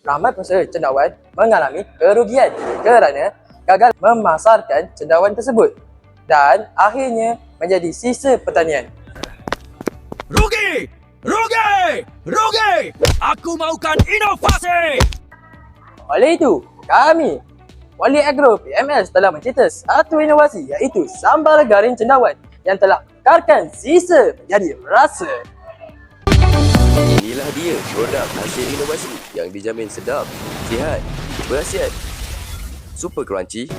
ramai pengusaha cendawan mengalami kerugian kerana gagal memasarkan cendawan tersebut dan akhirnya menjadi sisa pertanian. Rugi! Rugi! Rugi! Aku mahukan inovasi! Oleh itu, kami, Wali Agro PMS telah mencipta satu inovasi iaitu sambal garing cendawan yang telah mekarkan sisa menjadi rasa. Inilah dia produk hasil inovasi yang dijamin sedap, sihat, berkhasiat, super crunchy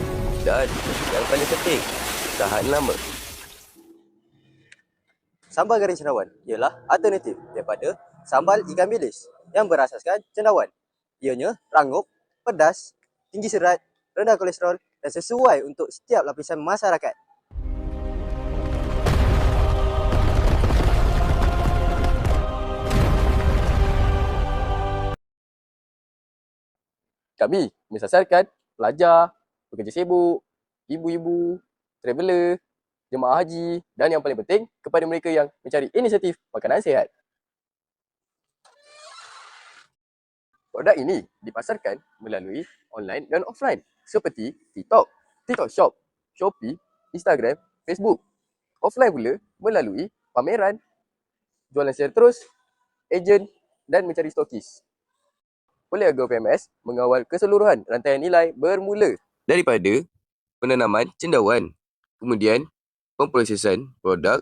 dan yang paling penting, tahan lama. Sambal garing cendawan ialah alternatif daripada sambal ikan bilis yang berasaskan cendawan. Ianya rangup, pedas, tinggi serat, rendah kolesterol dan sesuai untuk setiap lapisan masyarakat. Kami mesasarkan pelajar, pekerja sibuk, ibu-ibu, traveller, jemaah haji dan yang paling penting kepada mereka yang mencari inisiatif makanan sihat. Produk ini dipasarkan melalui online dan offline seperti TikTok, TikTok Shop, Shopee, Instagram, Facebook. Offline pula melalui pameran, jualan secara terus, ejen dan mencari stokis. Oleh Agro PMS mengawal keseluruhan rantaian nilai bermula daripada penanaman cendawan, kemudian pemprosesan produk,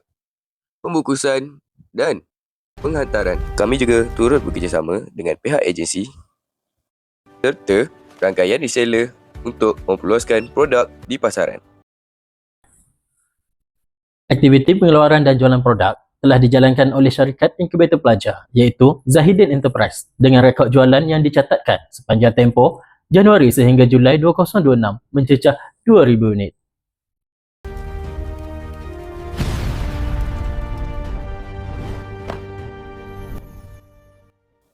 pembungkusan dan penghantaran. Kami juga turut bekerjasama dengan pihak agensi serta rangkaian reseller untuk memperluaskan produk di pasaran. Aktiviti pengeluaran dan jualan produk telah dijalankan oleh syarikat inkubator pelajar iaitu Zahidin Enterprise dengan rekod jualan yang dicatatkan sepanjang tempoh Januari sehingga Julai 2026 mencecah 2,000 unit.